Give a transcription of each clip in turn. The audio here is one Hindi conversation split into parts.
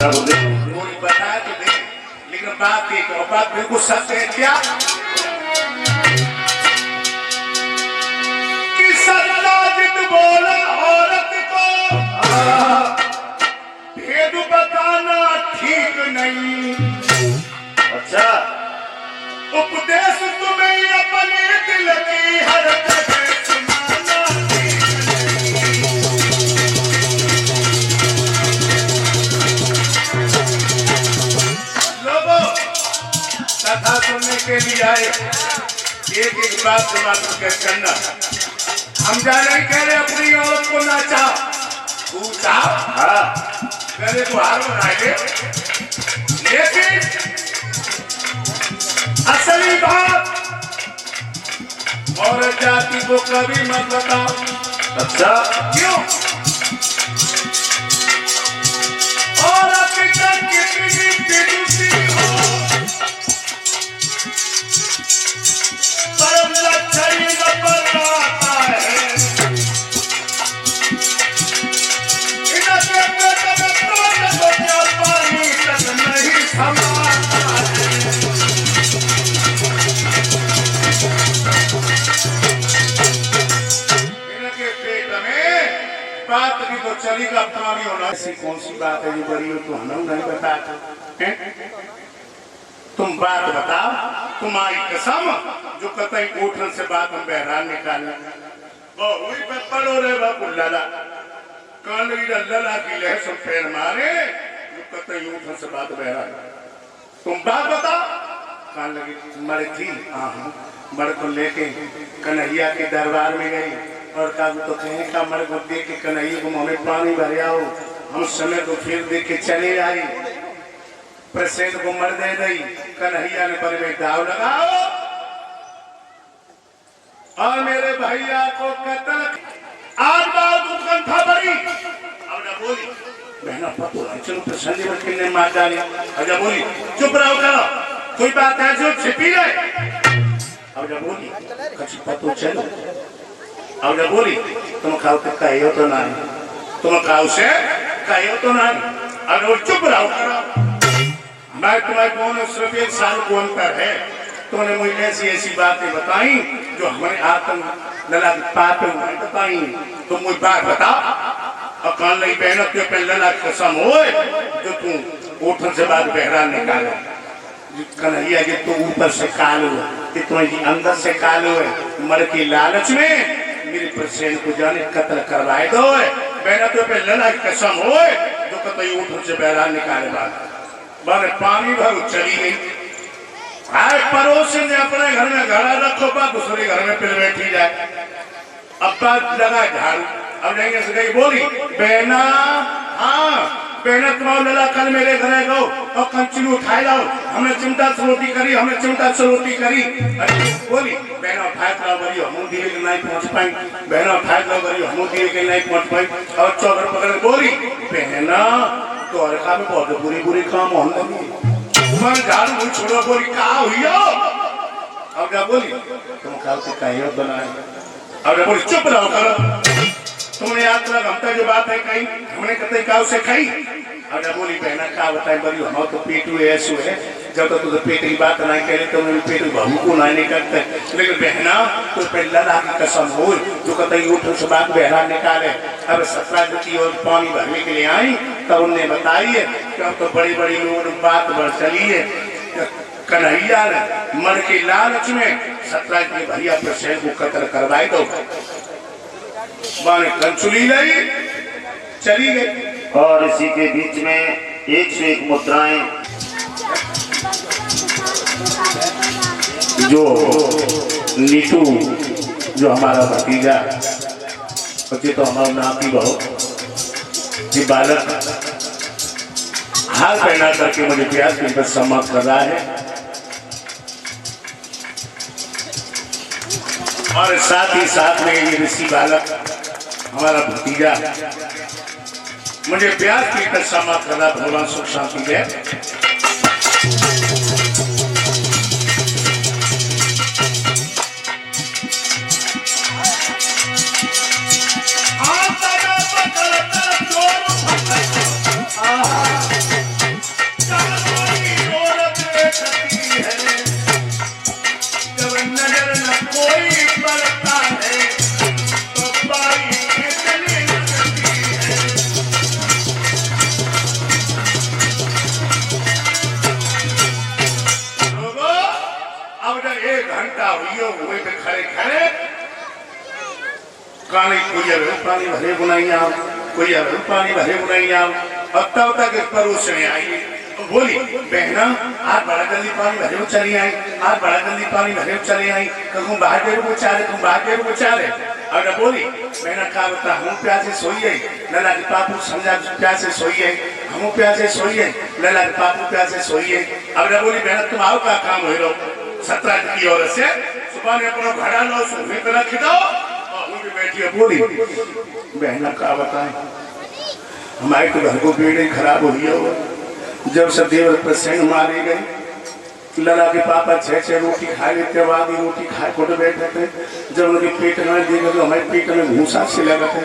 कोई बता तो दे, लेकिन बात एक और बात बिल्कुल सच है क्या कि सच्चा जिद बोला औरत को भेद बताना ठीक नहीं। अच्छा, उपदेश तुम्हें अपने दिल की हर जगह सुनाना ठीक नहीं। लोगों कथा सुनने के लिए आए, एक एक बात सुना करना। हम जा रहे कह रहे अपनी औरत को नाचा पूछा, हाँ, पहले तो हार बनाए, लेकिन असली बात औरत जाति को कभी मत बताओ। अच्छा, क्यों? औरत का कितनी बिरुसी हो, पर लक्षण न बदलाता है। इनके पेट में कौन बचा पानी तक नहीं समाता है। इनके पेट में बात भी तो चली का पानी होना। ऐसी कौन सी बात है जो बड़ी हो तो हम नहीं बताते हैं? तुम बात बताओ, तुम्हारी कसम जो कतई उठन से बात हम बहरान निकाले वही पे पड़ो रे बाबू लाला कान लला की लह सब पैर मारे जो कतई उठन से बात बहरान। तुम बात बताओ। कान लगी मर थी, हाँ मर को लेके कन्हैया के दरबार में गई और कहा तो कहीं का मर को देख के कन्हैया को मुंह में पानी भर आओ। हम समय को फिर देख के चले आई, प्रसेद को मर दे गई। कन्हैया ने पर में दाव लगाओ और मेरे भैया को कत्ल। आज बात उत्कंठा बड़ी, अब ना बोली बहना पतो चलो प्रसन्न में किन्ने मार डाली। अब जब बोली चुप रहो करो, कोई बात है जो छिपी गए। अब जब बोली कछ पतो चलो। अब जब बोली तुम खाओ तो कहियो तो नहीं, तुम खाओ से कहियो तो नहीं। अब चुप रहो करो, मैं तुम्हें कौन सिर्फ एक साल को अंतर है। तुमने मुझे ऐसी ऐसी बातें बताई जो हमारे आत्म लला की पाप बताई। तुम मुझे बात बताओ और कान नहीं पहना तो पे लला कसम हो जो तू उठन से बात बहरा निकाले। कन्हैया के तो ऊपर से कालो कि तुम्हारी अंदर से कालो है। मर की लालच में मेरे प्रसेन को जाने कत्ल करवाए दो बहना तो पे लला की कसम हो जो कतई उठन से बहरा निकाले बात बारे पानी भर चली गई। आए पड़ोसी ने अपने घर में घड़ा रखो बा दूसरे घर में फिर बैठी जाए। अब बात लगा झाड़ू, अब जाएंगे से गई बोली बहना, हाँ बहना तुम्हारा लला कल मेरे घर गो और कंचू उठाए लाओ। हमने चिमटा से रोटी करी, हमने चिमटा से रोटी करी। बोली बहना उठाए लाओ बड़ी हम धीरे के नहीं पहुंच पाई। बहना उठाए लाओ बड़ी हम धीरे के नहीं पहुंच पाई। और चौधर पकड़ बोली बहना तो अरखा में बहुत बुरी बुरी काम होने लगी। मन झाड़ू छोड़ो बोली का हुई हो। अब क्या बोली तुम खाओ से कहियो तो नहीं। अब क्या बोली चुप रहो करो, तुमने याद रख हमता जो बात है कहीं हमने कतई काव से खाई। अब क्या बोली बहना का बताए बड़ी हम तो पेटू ऐसो है जब तक तो पेट की बात नहीं करे तो मेरे पेट बहू को नहीं करते। लेकिन बहना तो पहला लाख की कसम हो जो कतई उठन से बात बहरा निकाले। अब सत्रह की और पानी भरने के लिए आई तब उन्हें बताई है कि अब तो बड़ी बड़ी लोगों बात बढ़ चली है। कन्हैया ने मर के लालच में सत्रह के भैया प्रसेन को कत्ल करवाए दो। माने कंचुली लाई चली गई। और इसी के बीच में 101 मुद्राएं जो नीटू जो हमारा भतीजा बच्चे तो हमारा नाम भी बहुत ये बालक हार पहना करके मुझे प्यास के अंदर सम्मान कर रहा है। और साथ ही साथ में ये ऋषि बालक हमारा भतीजा मुझे प्यार की कर सम्मान कर रहा। भगवान सुख शांति दे। वहीं पे खड़े खड़े काने कोई पानी भरे बुनाई आओ, कोई पानी भरे बुनाई आओ। अब तब तक परोसने आई, बोली बहना आज बड़ा जल्दी पानी भरे चली आई, आज बड़ा जल्दी पानी भरे चली आई। कहूँ बाहर देर को चारे, कहूँ बाहर देर को चारे। अब ना बोली बहना का बता, हम प्यासे सोई है, लला के पापू समझा प्यासे सोई है, हम प्यासे सोई है, लला के पापू प्यासे सोई है। अब ना बोली बहना तुम आओ का काम हो रहो 17 की औरत से सुबह ने अपना घड़ा लो सुबह पे रख दो और बैठी है। बोली बहना का बताए, हमारे तो घर को पेड़ खराब हुई है। जब से देवर प्रसन्न मारी गई, लला के पापा 6 रोटी खा लेते, आधी रोटी खाए को बैठे थे। जब उनके पेट में देखा तो हमारे पेट में भूसा से लगा थे।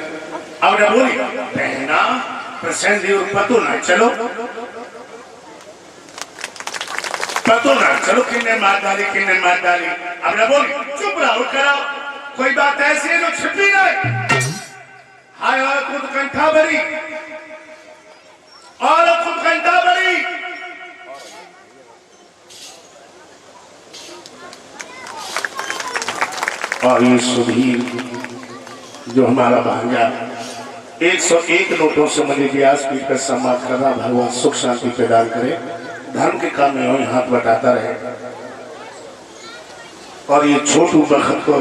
अब ना बोली बहना प्रसन्न देवर पतो ना चलो, पतो ना चलो किन्ने मार डाली, किन्ने मार डाली। अब ना बोली चुप रहो कराओ, कोई बात ऐसी है जो छिपी नहीं। हाय और खुद कंठा भरी, और खुद कंठा भरी। और ये सुधीर जो हमारा भांजा 101 नोटों से मुझे व्यासपीठ पर सम्मान करना, भगवान सुख शांति प्रदान करे, धर्म के काम में हो हाथ बटाता रहे। और ये छोटू बखत को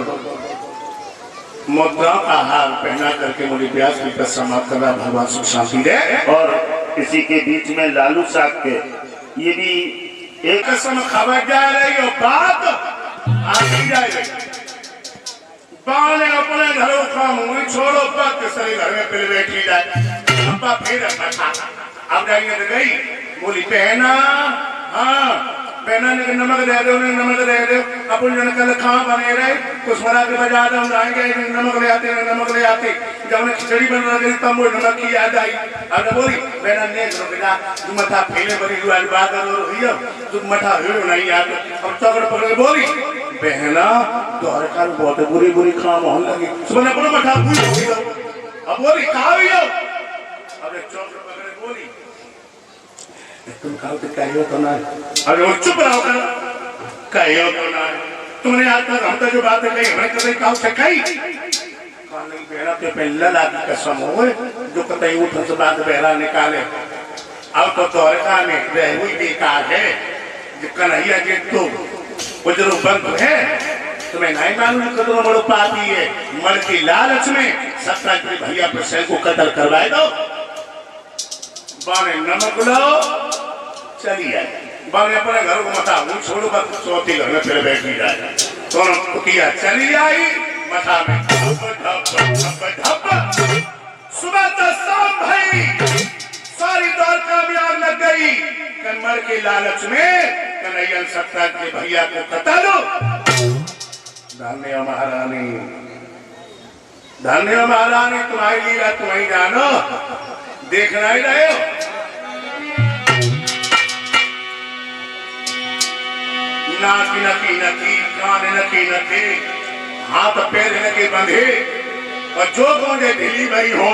मुद्रा का हार पहना करके मुझे व्यासपीठ पर सम्मान करना, भगवान सुख शांति दे। और इसी के बीच में लालू साहब के ये भी एक कसम खबर जा रही हो, बात आती जाएगी। बाने अपने घरों का मुंह छोड़ो, बात सही घर में फिर बैठी जाए। अब्बा फिर अब जाएंगे तो गई, बोली बहना हाँ बहना ने नमक दे दो, नमक दे दो। अपन जन कल कहाँ बने रहे कुछ मरा के बजा दो, आएंगे नमक ले आते, नमक ले आते। जब उन्हें खिचड़ी बन रही तब वो नमक की याद आई। अब बोली बहना ने बेटा तुम मथा फैले बड़ी हुई बात करो, तुम मथा हो नहीं याद। अब चौकड़ पकड़ बोली बहना द्वार का बहुत बुरी बुरी काम होने लगी, सुबह अपना मठा पूछ हो। अब बोली कहा भी हो, अब चौकड़ पकड़े बोली तुम खाओ तो कहियो तो ना। अब वो चुप रहो कर, कहियो तो ना। तुमने आज तक हम तो जो बातें कही हमने कभी कहा से कही कान बहरा के पहले लागी कसम हो जो कतई उठ से बात बहरा निकाले। अब तो द्वारका में रह हुई बेकार है जो कन्हैया जी तो वो जरूर बंद है, तुम्हें नहीं मालूम कदम बड़ो पापी है। मर की लालच में 17 के भैया प्रसन्न को कत्ल करवाए दो। बाने नमक लो चली आए, बाने अपने घर को मथा वो छोड़ो बस चौथी घर में फिर बैठी जाए। दोनों कुटिया चली आई, मथा में सुबह तक शाम भाई सारी द्वारका में आग लग गई। मर के लालच में कन्हैया 17 के भैया को कत्ल। धन्य महारानी, धन्य महारानी, तुम्हारी लीला तुम्हें जानो, देखना ही रहे हो। नाक नकी नकी, कान नकी नकी, हाथ पैर लगे बंधे, और जो गोंडे ढीली भई हो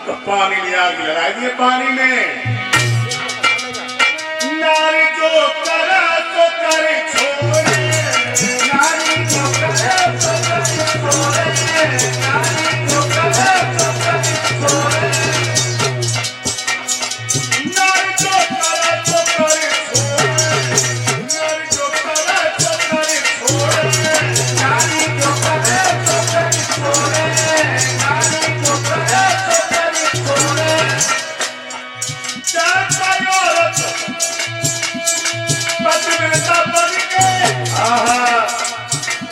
तो पानी में आग लगा दिए। पानी में नारी जो करा तो करे छोड़े, नारी जो करा तो करे छोड़े, नारी जो करा तो करे छोड़े, नारी जो करा तो करे छोड़े, नारी जो करा तो करे छोड़े, नारी जो करा तो करे छोड़े, नारी जो करा तो करे छोड़े। जाता औरत पतिव्रता बन के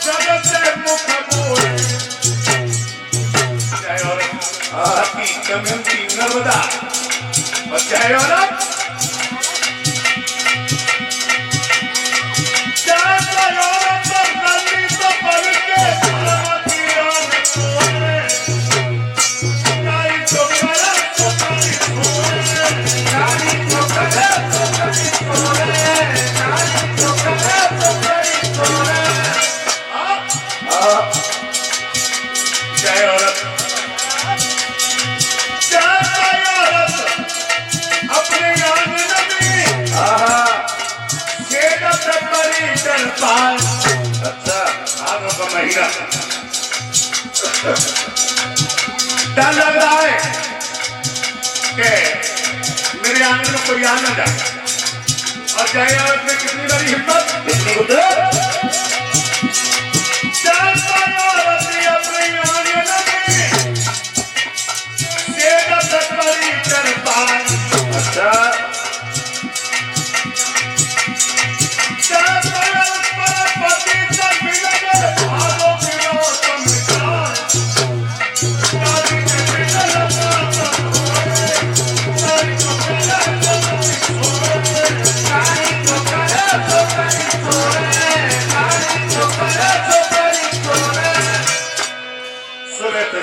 जगत से मुख मोड़े। जय औरत सती दमयंती नर्मदा, और जय औरत जाता औरत नंदी तो बन के भगवती राम छोड़े, नारी जो करा तो करे छोड़े, नारी जो करा तो करे छोड़े, नारी जो करा तो करे छोड़े। जय औरत, जाता औरत अपने आंगन में छेद से परी डर पाए। अच्छा आग महीना डर लग रहा है कि मेरे आंगन में कोई आ न जाए। और जाए में कितनी बड़ी हिम्मत, कितनी कुदरत। अपने आंगन में अच्छा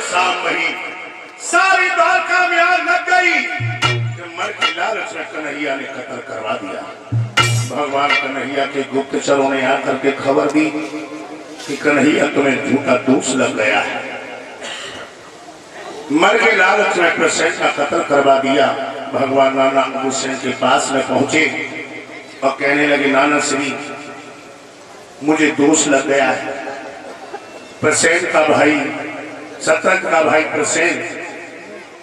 शाम वही सारी बात कामयाब लग गई कि मर की लालच में कन्हैया ने कत्ल करवा दिया। भगवान कन्हैया के गुप्तचरों ने आकर के खबर दी कि कन्हैया तुम्हें झूठा दोष लग गया है। मर के लालच में प्रसेन का कत्ल करवा दिया। भगवान नाना हुसैन के पास में पहुंचे और कहने लगे, नाना श्री मुझे दोष लग गया है। प्रसेन का भाई शतरंज का भाई प्रसेन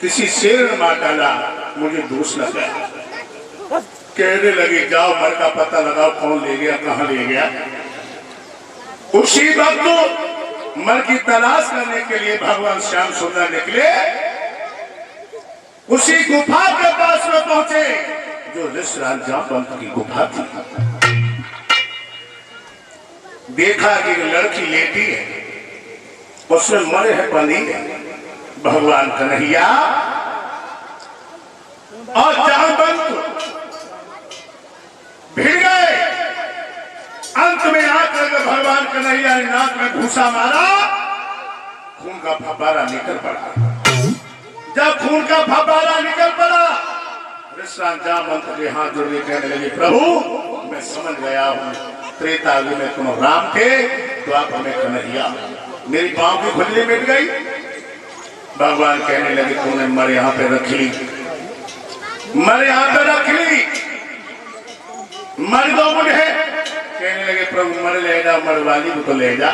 किसी शेर ने मार डाला, मुझे दोष लग गया। कहने लगे जाओ मर का पता लगाओ, कौन ले गया, कहां ले गया। उसी वक्त मर की तलाश करने के लिए भगवान श्याम सुंदर निकले। उसी गुफा के पास में पहुंचे जो ऋषराज जामवंत की गुफा थी। देखा कि लड़की लेटी है, उसमें मरे है बंदी है। भगवान कन्हैया और जामवंत भिड़ गए। अंत में आकर भगवान कन्हैया ने नाक में घूसा मारा, खून का फव्वारा निकल पड़ा। जब खून का फव्वारा निकल पड़ा, ऋषराज जामवंत के हाथ जोड़ के कहने लगे, प्रभु मैं समझ गया हूं त्रेता युग में तुम राम थे तो आप हमें कन्हैया। मेरी पांव की खुजली मिट गई। भगवान कहने लगे, तूने मर यहाँ पे रख ली, मर यहाँ पे रख ली, मर दो मुझे। कहने लगे, प्रभु मर ले जा, मर वाली को तो ले जा।